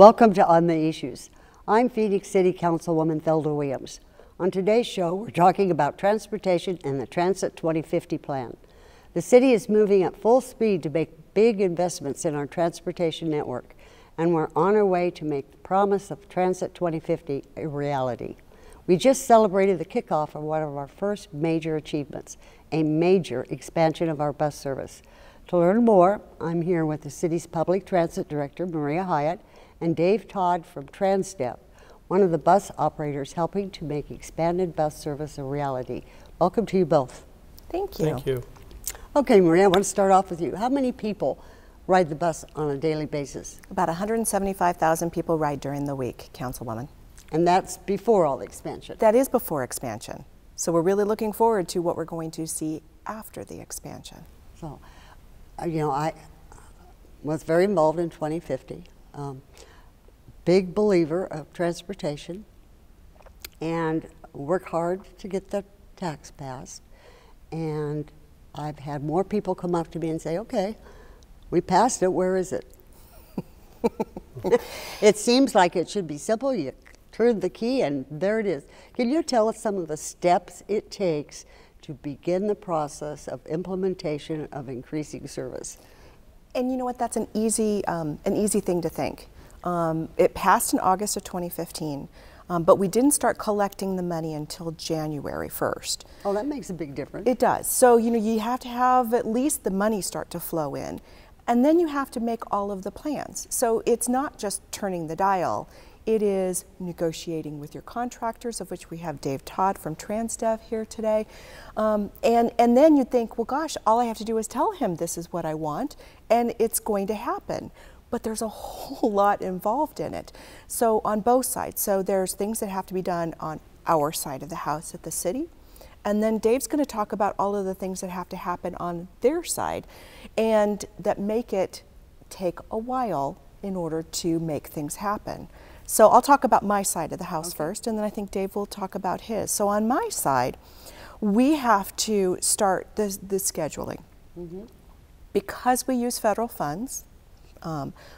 Welcome to On the Issues. I'm Phoenix City Councilwoman Thelda Williams. On today's show, we're talking about transportation and the Transit 2050 plan. The city is moving at full speed to make big investments in our transportation network, and we're on our way to make the promise of Transit 2050 a reality. We just celebrated the kickoff of one of our first major achievements, a major expansion of our bus service. To learn more, I'm here with the city's Public Transit Director, Maria Hyatt, and Dave Todd from Transdev, one of the bus operators helping to make expanded bus service a reality. Welcome to you both. Thank you. Thank you. Okay, Maria, I want to start off with you. How many people ride the bus on a daily basis? About 175,000 people ride during the week, Councilwoman. And that's before all the expansion? That is before expansion. So we're really looking forward to what we're going to see after the expansion. So, I was very involved in 2050. Big believer of transportation and work hard to get the tax passed. And I've had more people come up to me and say, okay, we passed it, where is it? It seems like it should be simple. You turn the key and there it is. Can you tell us some of the steps it takes to begin the process of implementation of increasing service? And you know what, that's an easy thing to think. It passed in August of 2015, but we didn't start collecting the money until January 1st. Oh, that makes a big difference. It does. So, you have to have at least the money start to flow in, and then you have to make all of the plans. So it's not just turning the dial. It is negotiating with your contractors, of which we have Dave Todd from Transdev here today. And then you think, well, gosh, all I have to do is tell him this is what I want, and it's going to happen. But there's a whole lot involved in it. So on both sides. So there's things that have to be done on our side of the house at the city. And then Dave's going to talk about all of the things that have to happen on their side and that make it take a while in order to make things happen. So I'll talk about my side of the house first, and then I think Dave will talk about his. So on my side, we have to start the scheduling. Because we use federal funds,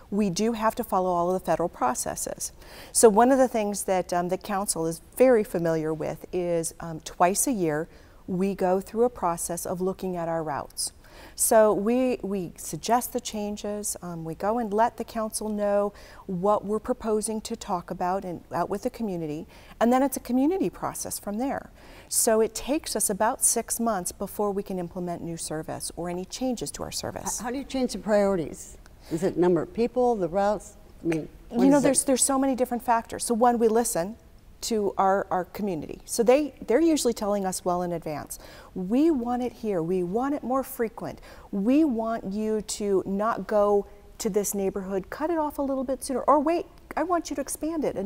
we do have to follow all of the federal processes. So one of the things that the council is very familiar with is twice a year we go through a process of looking at our routes. So we suggest the changes, we go and let the council know what we're proposing to talk about and out with the community, and then it's a community process from there. So it takes us about 6 months before we can implement new service or any changes to our service. How do you change the priorities? Is it number of people, the routes? I mean, there's so many different factors. So one, we listen to our community. So they're usually telling us well in advance. We want it here. We want it more frequent. We want you to not go to this neighborhood, cut it off a little bit sooner, or wait, I want you to expand it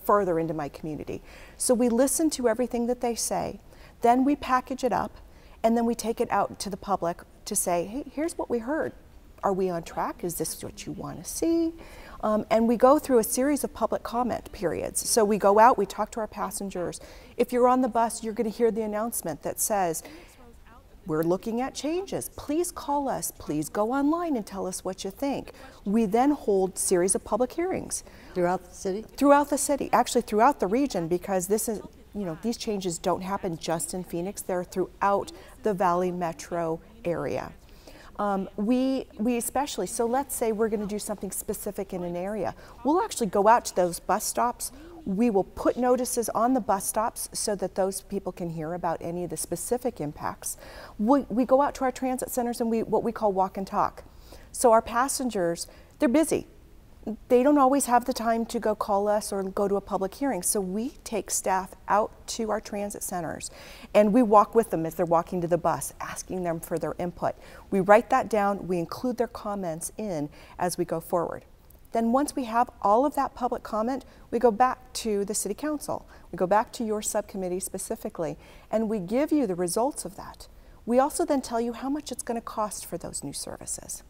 further into my community. So we listen to everything that they say, then we package it up, and then we take it out to the public to say, hey, here's what we heard. Are we on track? Is this what you want to see? And we go through a series of public comment periods. So we go out, we talk to our passengers. If you're on the bus, you're going to hear the announcement that says, we're looking at changes. Please call us. Please go online and tell us what you think. We then hold a series of public hearings. Throughout the city? Throughout the city, actually throughout the region, because this is, these changes don't happen just in Phoenix. They're throughout the Valley Metro area. We especially, so let's say we're going to do something specific in an area. We'll actually go out to those bus stops. We will put notices on the bus stops so that those people can hear about any of the specific impacts. We go out to our transit centers and what we call walk and talk. So our passengers, they're busy. They don't always have the time to go call us or go to a public hearing. So we take staff out to our transit centers and we walk with them as they're walking to the bus, asking them for their input. We write that down, we include their comments in as we go forward. Then once we have all of that public comment, we go back to the City Council. We go back to your subcommittee specifically, and we give you the results of that. We also then tell you how much it's going to cost for those new services.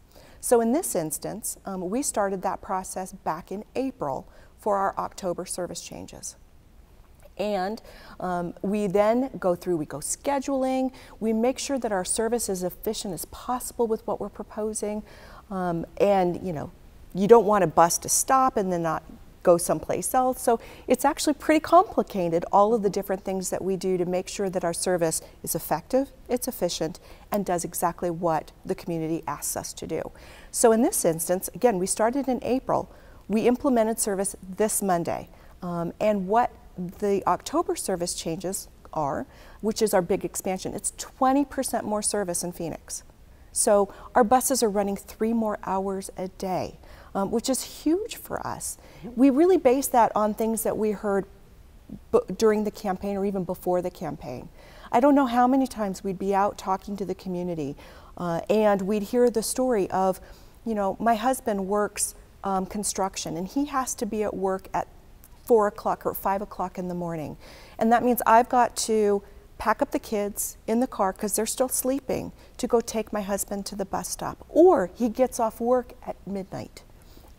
So in this instance, we started that process back in April for our October service changes. And we then go scheduling, we make sure that our service is efficient as possible with what we're proposing, and you don't want a bus to stop and then not go someplace else. So it's actually pretty complicated, all of the different things that we do to make sure that our service is effective, it's efficient, and does exactly what the community asks us to do. So in this instance, again, we started in April. We implemented service this Monday. And what the October service changes are, which is our big expansion, it's 20% more service in Phoenix. So our buses are running 3 more hours a day. Which is huge for us. We really base that on things that we heard during the campaign or even before the campaign. I don't know how many times we'd be out talking to the community and we'd hear the story of, you know, my husband works construction and he has to be at work at 4 o'clock or 5 o'clock in the morning. And that means I've got to pack up the kids in the car because they're still sleeping to go take my husband to the bus stop. Or he gets off work at midnight.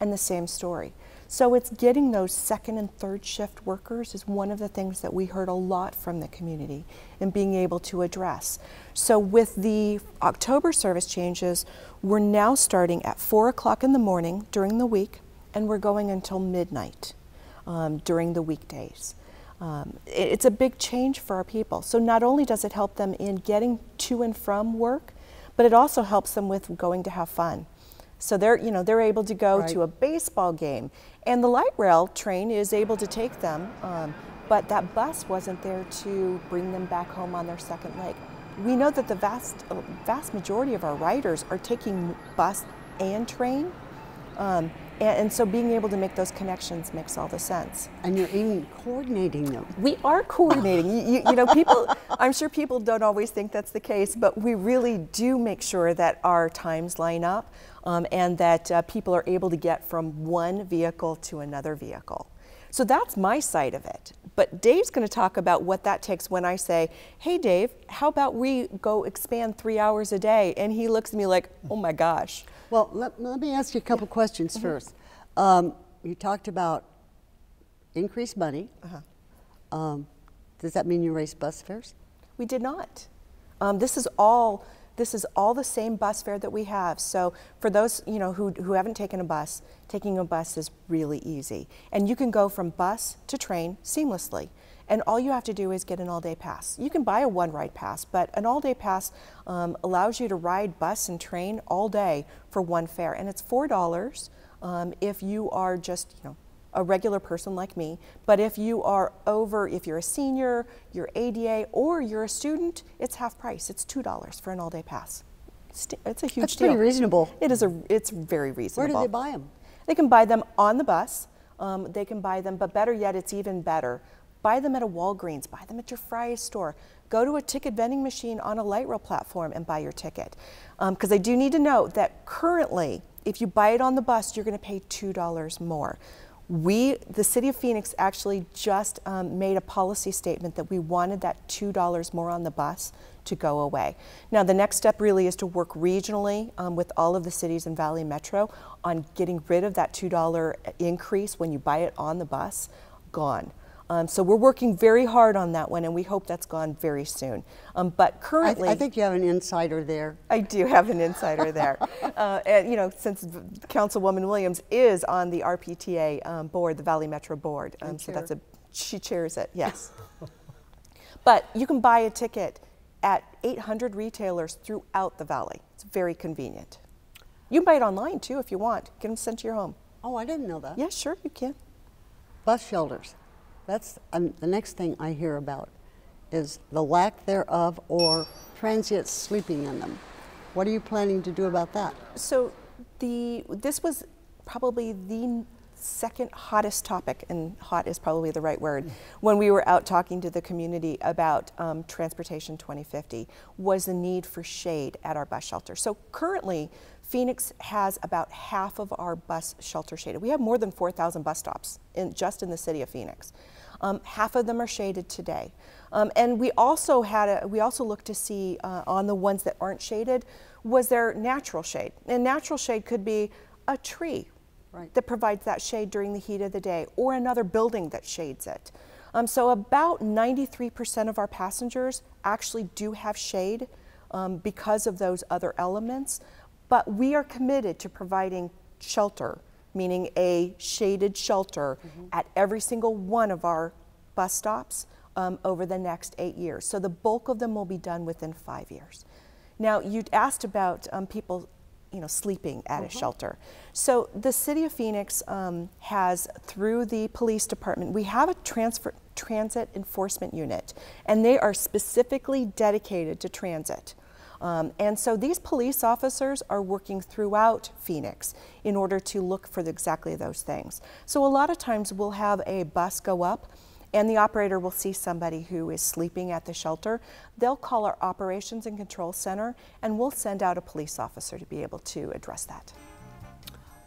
And the same story. So it's getting those second and third shift workers is one of the things that we heard a lot from the community and being able to address. So with the October service changes, we're now starting at 4 o'clock in the morning during the week, and we're going until midnight during the weekdays. It's a big change for our people. So not only does it help them in getting to and from work, but it also helps them with going to have fun. So they're able to go to a baseball game, and the light rail train is able to take them, but that bus wasn't there to bring them back home on their second leg. We know that the vast majority of our riders are taking bus and train, and so being able to make those connections makes all the sense. And you're even coordinating them. We are coordinating. You know, people, I'm sure people don't always think that's the case, but we really do make sure that our times line up and that people are able to get from one vehicle to another vehicle. So that's my side of it. But Dave's going to talk about what that takes when I say, hey Dave, how about we go expand 3 hours a day? And he looks at me like, oh my gosh. Well, let me ask you a couple questions first. You talked about increased money. Does that mean you raised bus fares? We did not. This is all the same bus fare that we have. So for those who haven't taken a bus, taking a bus is really easy. And you can go from bus to train seamlessly. And all you have to do is get an all-day pass. You can buy a one-ride pass, but an all-day pass allows you to ride bus and train all day for one fare. And it's $4 if you are just a regular person like me. But if you are if you're a senior, you're ADA, or you're a student, it's half price. It's $2 for an all-day pass. It's a huge deal. That's pretty reasonable. It's very reasonable. Where do they buy them? They can buy them on the bus. They can buy them, but better yet, it's even better. Buy them at a Walgreens, buy them at your Fry's store. Go to a ticket vending machine on a light rail platform and buy your ticket. Because I do need to note that currently, if you buy it on the bus, you're going to pay $2 more. The City of Phoenix actually just made a policy statement that we wanted that $2 more on the bus to go away. Now the next step really is to work regionally with all of the cities in Valley Metro on getting rid of that $2 increase when you buy it on the bus, gone. So we're working very hard on that one, and we hope that's gone very soon. But currently, I think you have an insider there. I do have an insider there. And since Councilwoman Williams is on the RPTA board, the Valley Metro board, so she chairs it. Yes. But you can buy a ticket at 800 retailers throughout the valley. It's very convenient. You can buy it online too if you want. Get them sent to your home. Oh, I didn't know that. Yes, sure, you can. Bus shelters. That's the next thing I hear about is the lack thereof or transients sleeping in them. What are you planning to do about that? So this was probably the second hottest topic, and hot is probably the right word, when we were out talking to the community about Transportation 2050, was the need for shade at our bus shelter. So currently, Phoenix has about half of our bus shelter shaded. We have more than 4,000 bus stops just in the city of Phoenix. Half of them are shaded today. And we also looked to see on the ones that aren't shaded, was there natural shade? And natural shade could be a tree that provides that shade during the heat of the day, or another building that shades it. So about 93% of our passengers actually do have shade because of those other elements. But we are committed to providing shelter meaning a shaded shelter at every single one of our bus stops over the next 8 years. So the bulk of them will be done within 5 years. Now, you'd asked about people sleeping at a shelter. So the City of Phoenix has, through the police department, we have a transit enforcement unit, and they are specifically dedicated to transit. And so these police officers are working throughout Phoenix in order to look for exactly those things. So a lot of times we'll have a bus go up and the operator will see somebody who is sleeping at the shelter. They'll call our operations and control center and we'll send out a police officer to be able to address that.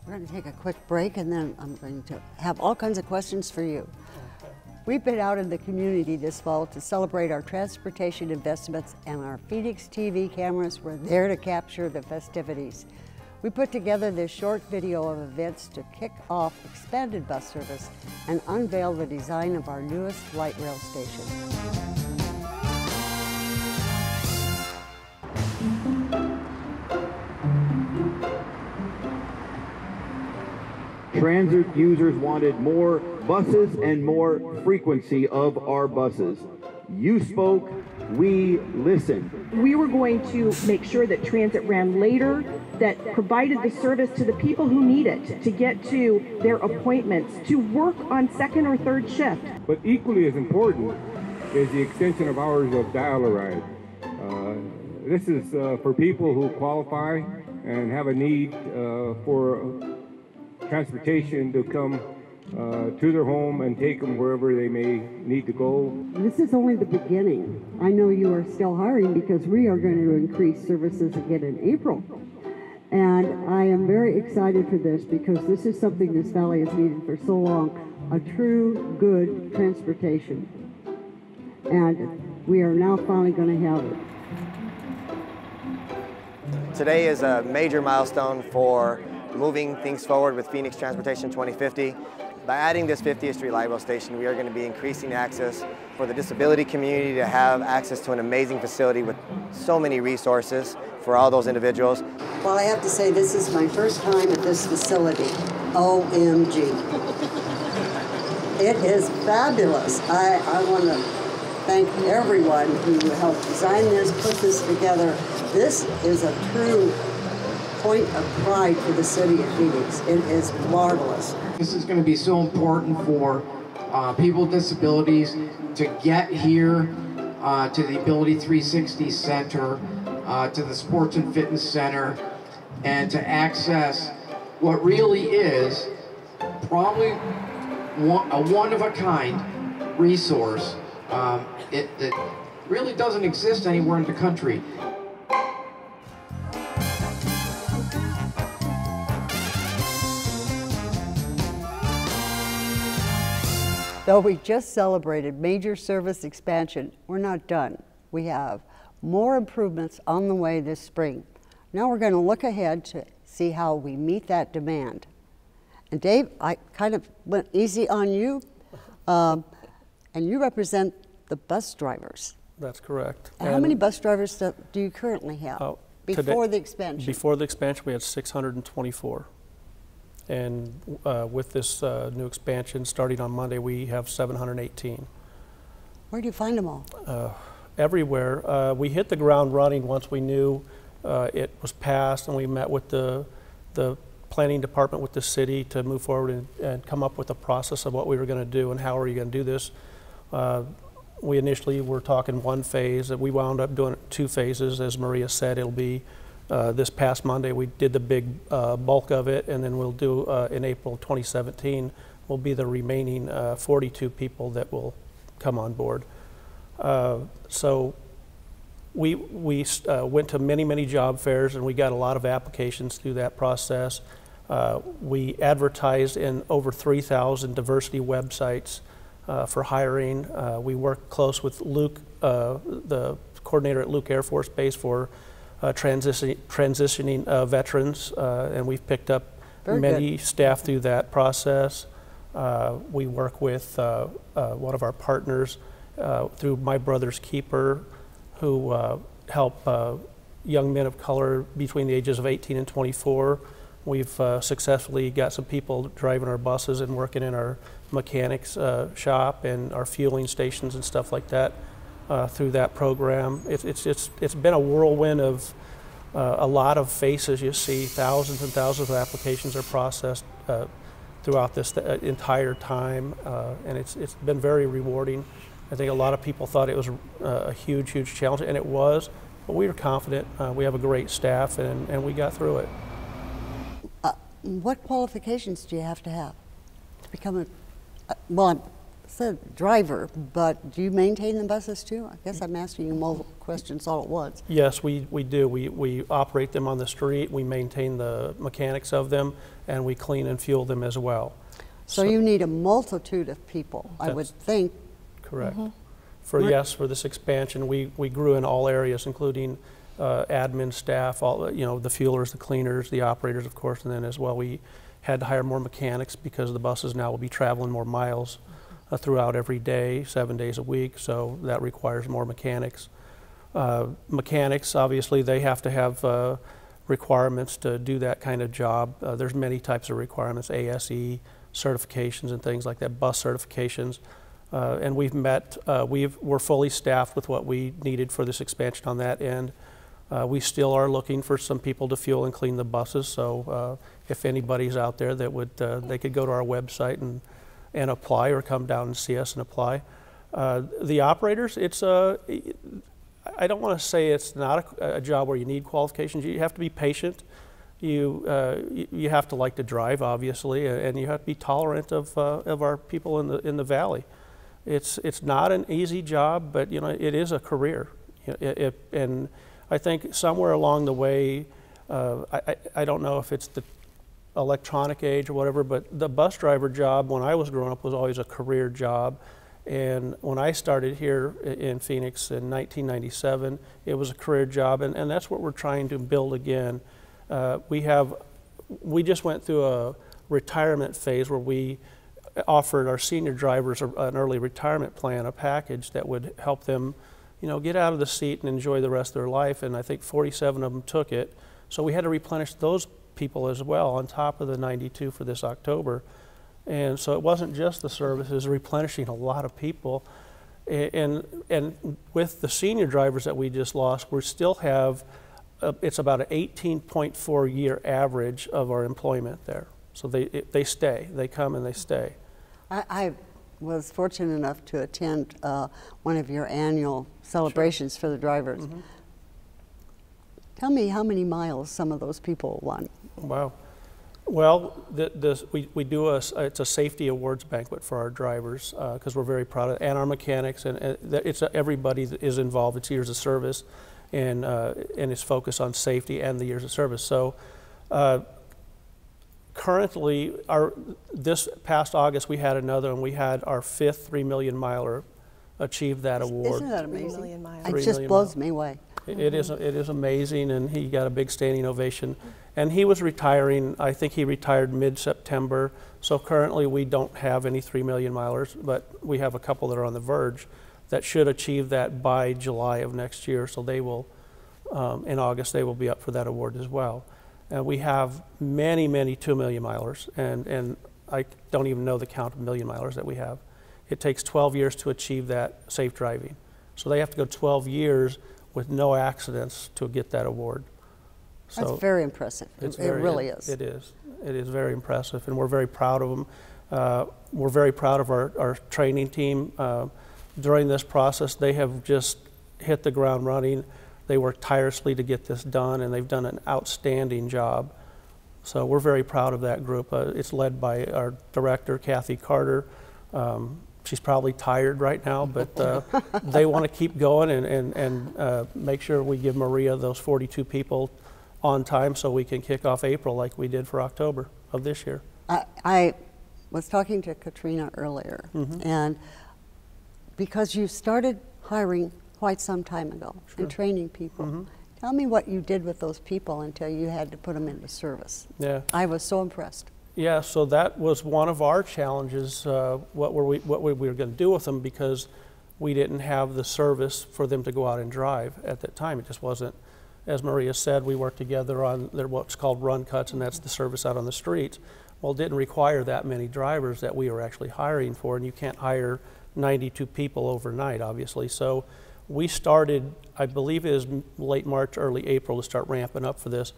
We're going to take a quick break and then I'm going to have all kinds of questions for you. We've been out in the community this fall to celebrate our transportation investments, and our Phoenix TV cameras were there to capture the festivities. We put together this short video of events to kick off expanded bus service and unveil the design of our newest light rail station. Transit users wanted more buses and more frequency of our buses. You spoke, we listened. We were going to make sure that transit ran later, that provided the service to the people who need it to get to their appointments, to work on second or third shift. But equally as important is the extension of hours of dial-a-ride. This is for people who qualify and have a need for transportation to come to their home and take them wherever they may need to go. This is only the beginning. I know you are still hiring because we are going to increase services again in April. And I am very excited for this because this is something this valley has needed for so long, a true good transportation. And we are now finally going to have it. Today is a major milestone for moving things forward with Phoenix Transportation 2050. By adding this 50th Street Light Rail Station, we are going to be increasing access for the disability community to have access to an amazing facility with so many resources for all those individuals. Well, I have to say this is my first time at this facility. OMG. It is fabulous. I want to thank everyone who helped design this, put this together. This is a true point of pride for the city of Phoenix. It is marvelous. This is going to be so important for people with disabilities to get here to the Ability 360 Center, to the Sports and Fitness Center, and to access what really is probably a one-of-a-kind resource that really doesn't exist anywhere in the country. Though we just celebrated major service expansion, we're not done. We have more improvements on the way this spring. Now we're going to look ahead to see how we meet that demand. And Dave, I kind of went easy on you, and you represent the bus drivers. That's correct. And how many bus drivers do you currently have before the expansion? Before the expansion, we had 624. And with this new expansion starting on Monday, we have 718. Where do you find them all? Everywhere. We hit the ground running once we knew it was passed, and we met with the planning department with the city to move forward and come up with a process of what we were going to do and how are we going to do this. We initially were talking one phase, and we wound up doing it 2 phases. As Maria said, it'll be this past Monday we did the big bulk of it, and then we'll do in April 2017 will be the remaining 42 people that will come on board. So we went to many job fairs, and we got a lot of applications through that process. We advertised in over 3,000 diversity websites for hiring. We worked close with Luke, the coordinator at Luke Air Force Base, for transitioning veterans, and we've picked up many staff through that process. We work with one of our partners through My Brother's Keeper, who help young men of color between the ages of 18 and 24 We've successfully got some people driving our buses and working in our mechanics shop and our fueling stations and stuff like that through that program. It's been a whirlwind of a lot of faces. You see thousands and thousands of applications are processed throughout this entire time, and it's been very rewarding. I think a lot of people thought it was a huge challenge, and it was, but we were confident. We have a great staff, and we got through it. What qualifications do you have to become well, I said driver, but do you maintain the buses too? I guess I'm asking you multiple questions all at once. Yes, we do. We operate them on the street, we maintain the mechanics of them, and we clean and fuel them as well. So you need a multitude of people, I would think. Correct. For this expansion, we grew in all areas, including admin staff, all the fuelers, the cleaners, the operators, of course, and then as well we had to hire more mechanics because the buses now will be traveling more miles throughout every day, 7 days a week, so that requires more mechanics. Mechanics, obviously, they have to have requirements to do that kind of job. There's many types of requirements, ASE certifications and things like that, bus certifications. And we're fully staffed with what we needed for this expansion on that end. We still are looking for some people to fuel and clean the buses, so if anybody's out there that would, they could go to our website and apply, or come down and see us and apply. The operators, I don't want to say it's not a job where you need qualifications. You have to be patient. You have to like to drive, obviously, and you have to be tolerant of our people in the valley. It's not an easy job, but it is a career. And I think somewhere along the way, I don't know if it's the electronic age or whatever, but the bus driver job when I was growing up was always a career job. And when I started here in Phoenix in 1997, it was a career job, and that's what we're trying to build again. We just went through a retirement phase where we offered our senior drivers an early retirement plan, a package that would help them, get out of the seat and enjoy the rest of their life. And I think 47 of them took it. So we had to replenish those people as well on top of the 92 for this October. And so it wasn't just the services, replenishing a lot of people. And with the senior drivers that we just lost, we still have, it's about an 18.4 year average of our employment there. So they stay, they come and they stay. I was fortunate enough to attend one of your annual celebrations for the drivers. Mm-hmm. Tell me how many miles some of those people won. Wow. Well, we do it's a safety awards banquet for our drivers because we're very proud of it, and our mechanics, and everybody that is involved. It's years of service, and it's focused on safety and the years of service. So currently, this past August we had another, and we had our 5th 3 million miler achieve that award. Isn't that amazing? 3 million miles. It just blows me away. It is amazing, and he got a big standing ovation. And he was retiring, I think he retired mid-September, so currently we don't have any 3 million milers, but we have a couple that are on the verge that should achieve that by July of next year, so they will, in August, they will be up for that award as well. And we have many, many 2 million milers, and I don't even know the count of million milers that we have. It takes 12 years to achieve that safe driving. So they have to go 12 years with no accidents to get that award. So that's very impressive. It really is. It is. It is very impressive, and we're very proud of them. We're very proud of our training team. During this process, they have just hit the ground running. They worked tirelessly to get this done, and they've done an outstanding job. So we're very proud of that group. It's led by our director, Kathy Carter. She's probably tired right now, but they want to keep going and make sure we give Maria those 42 people on time so we can kick off April like we did for October of this year. I was talking to Katrina earlier, mm-hmm. and because you started hiring quite some time ago and training people, mm-hmm. tell me what you did with those people until you had to put them into service. Yeah, I was so impressed. Yeah, so that was one of our challenges, what we were going to do with them, because we didn't have the service for them to go out and drive at that time. It just wasn't as Maria said, we work together on what's called run cuts, and that's the service out on the streets. Well, it didn't require that many drivers that we were actually hiring for, and you can't hire 92 people overnight, obviously. So we started, I believe it was late March, early April, to start ramping up for this.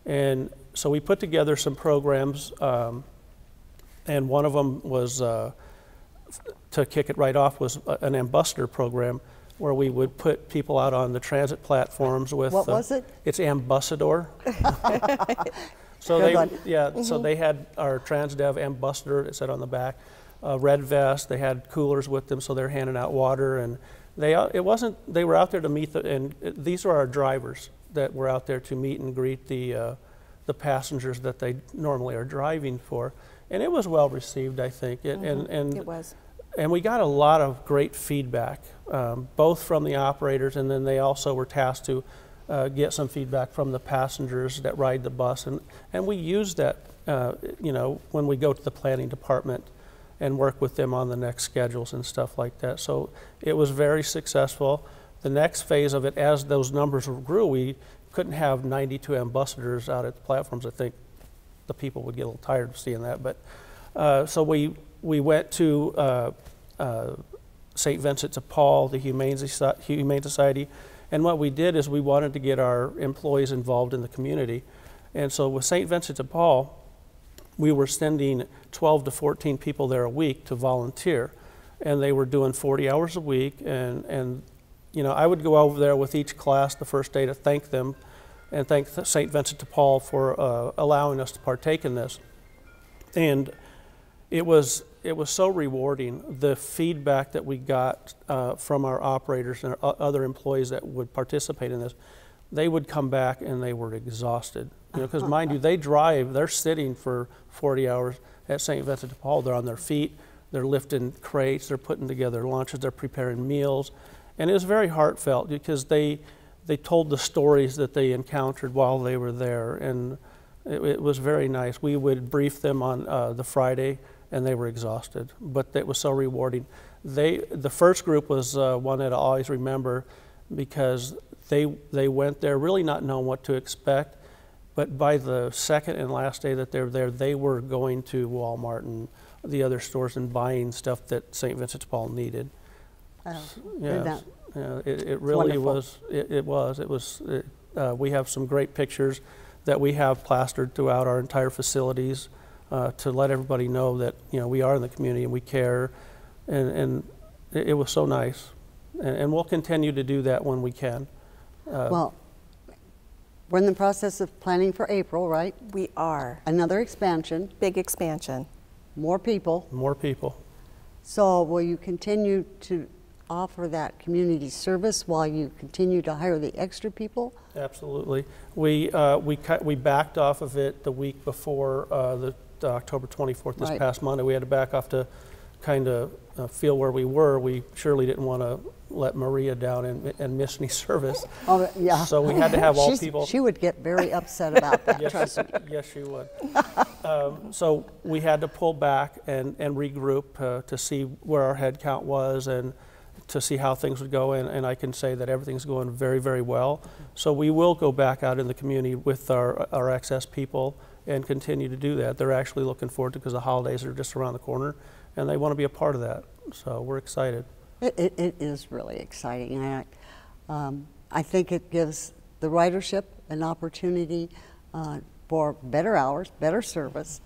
And so we put together some programs, and one of them was, to kick it right off, was an ambassador program where we would put people out on the transit platforms with... What was it? It's ambassador. So so they had our Transdev ambassador, it said on the back, red vest. They had coolers with them, so they're handing out water, and they were out there to meet and these are our drivers that were out there to meet and greet the passengers that they normally are driving for, and it was well received, I think. It was. And we got a lot of great feedback, both from the operators, and then they also were tasked to get some feedback from the passengers that ride the bus, and we use that, you know, when we go to the planning department and work with them on the next schedules and stuff like that. So it was very successful. The next phase of it, as those numbers grew, we couldn't have 92 ambassadors out at the platforms. I think the people would get a little tired of seeing that, but so we went to St. Vincent de Paul, the Humane Society, and what we did is we wanted to get our employees involved in the community. And so with St. Vincent de Paul, we were sending 12 to 14 people there a week to volunteer, and they were doing 40 hours a week. And you know, I would go over there with each class the first day to thank them and thank St. Vincent de Paul for allowing us to partake in this. And it was so rewarding, the feedback that we got from our operators and other employees that would participate in this. They would come back and they were exhausted. You know, because mind you, they drive, they're sitting for 40 hours at St. Vincent de Paul. They're on their feet, they're lifting crates, they're putting together lunches, they're preparing meals. And it was very heartfelt because they told the stories that they encountered while they were there. And it was very nice. We would brief them on the Friday, and they were exhausted, but it was so rewarding. The first group was one that I always remember because they went there really not knowing what to expect, but by the second and last day that they were there, they were going to Walmart and the other stores and buying stuff that St. Vincent de Paul needed. It really was. It was. We have some great pictures that we have plastered throughout our entire facilities to let everybody know that, you know, we are in the community and we care, and it was so nice, and we'll continue to do that when we can. Well, we're in the process of planning for April, right? We are. Another expansion. Big expansion. More people. More people. So will you continue to offer that community service while you continue to hire the extra people? Absolutely. We backed off of it the week before the October 24th, this past Monday. We had to back off to kind of feel where we were. We surely didn't want to let Maria down and miss any service. Oh, yeah. So we had to have all people. She would get very upset about that, trust me. Yes, she would. So we had to pull back and regroup to see where our head count was and to see how things would go, and I can say that everything's going very, very well. So we will go back out in the community with our excess people and continue to do that. They're actually looking forward to it because the holidays are just around the corner, and they want to be a part of that. So we're excited. It is really exciting. I think it gives the ridership an opportunity for better hours, better service,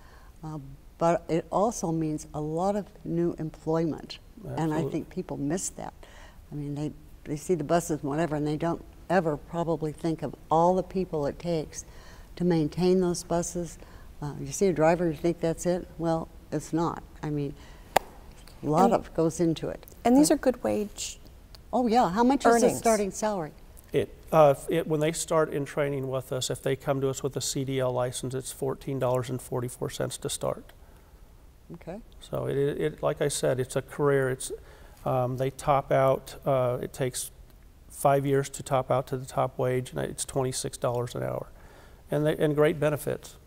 but it also means a lot of new employment. Absolutely. And I think people miss that. I mean, they see the buses and whatever, and they don't ever probably think of all the people it takes to maintain those buses. You see a driver, you think that's it? Well, it's not. I mean, a lot of goes into it. And these are good wage. Oh yeah, how much is the starting salary? When they start in training with us, if they come to us with a CDL license, it's $14.44 to start. Okay. So it like I said, it's a career. It's they top out. It takes 5 years to top out to the top wage, and it's $26 an hour, and great benefits.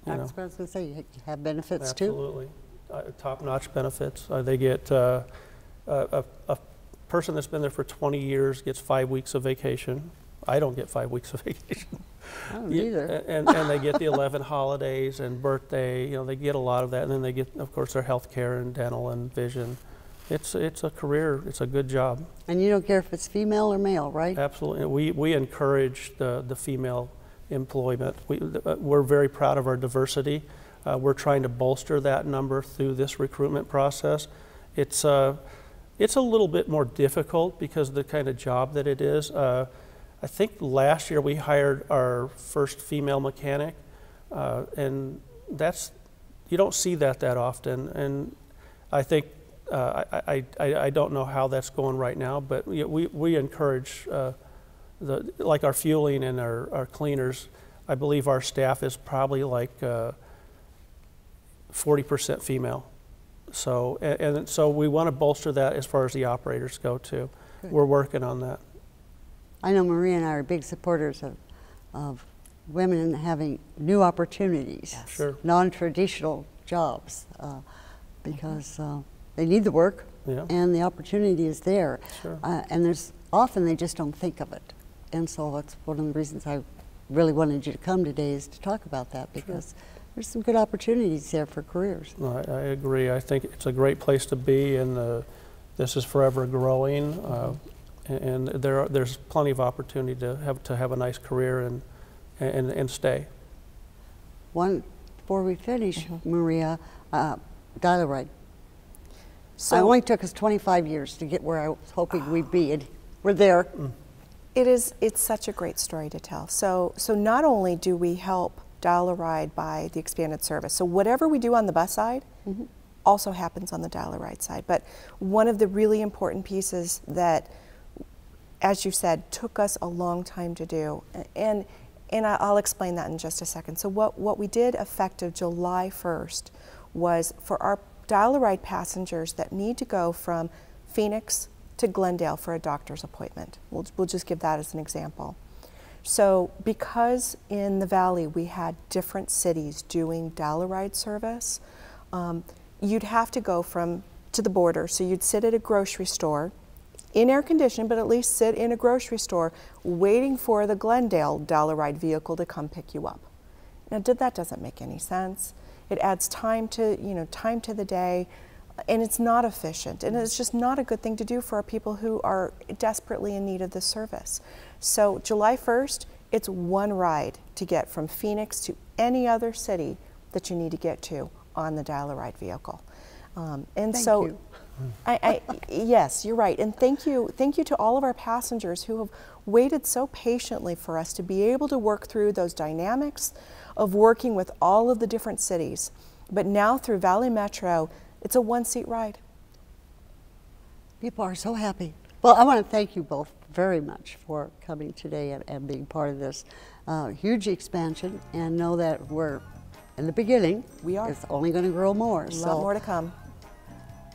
I was going to say, you have benefits Absolutely. Top-notch benefits. They get a person that's been there for 20 years gets 5 weeks of vacation I don't get 5 weeks of vacation. I don't either. And they get the 11 holidays and birthday, they get a lot of that. And then they get, of course, their health care and dental and vision. It's a career, it's a good job. And you don't care if it's female or male, right? Absolutely. We encourage the female employment. We're very proud of our diversity. We're trying to bolster that number through this recruitment process. It's a little bit more difficult because of the kind of job that it is. I think last year we hired our first female mechanic, and you don't see that often. And I think I don't know how that's going right now, but we encourage like our fueling and our cleaners. I believe our staff is probably like 40% female. So and so we want to bolster that as far as the operators go too. Good. We're working on that. I know Maria and I are big supporters of women having new opportunities, yes. Sure. Non-traditional jobs, because they need the work, yeah. And the opportunity is there. Sure. And there's often they just don't think of it. And so that's one of the reasons I really wanted you to come today, is to talk about that, because sure. There's some good opportunities there for careers. No, I agree. I think it's a great place to be, and this is forever growing. And there's plenty of opportunity to have a nice career and stay. Before we finish, Maria, dial-a-ride. So it only took us 25 years to get where I was hoping we'd be, and we're there. It's such a great story to tell. So not only do we help dial-a-ride by the expanded service, so whatever we do on the bus side also happens on the dial-a-ride side. But one of the really important pieces that, as you said, took us a long time to do, and I'll explain that in just a second. So what we did effective July 1st was for our dial-a-ride passengers that need to go from Phoenix to Glendale for a doctor's appointment. We'll just give that as an example. So because in the Valley we had different cities doing dial-a-ride service, you'd have to go to the border. So you'd sit at a grocery store, in air conditioning, but at least sit in a grocery store waiting for the Glendale dial-a-ride vehicle to come pick you up. Now that doesn't make any sense. It adds time to the day, and it's not efficient, and it's just not a good thing to do for our people who are desperately in need of this service. So July 1st, it's one ride to get from Phoenix to any other city that you need to get to on the dial-a-ride vehicle. Thank you. Yes, you're right, and thank you to all of our passengers who have waited so patiently for us to be able to work through those dynamics of working with all of the different cities. But now through Valley Metro, it's a one-seat ride. People are so happy. Well, I want to thank you both very much for coming today and being part of this huge expansion, and know that we're in the beginning. We are. It's only going to grow more. A lot more to come.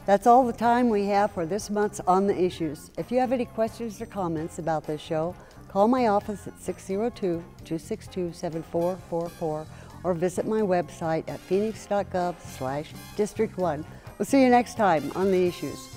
That's all the time we have for this month's On the Issues. If you have any questions or comments about this show, call my office at 602-262-7444 or visit my website at phoenix.gov/District 1. We'll see you next time on The Issues.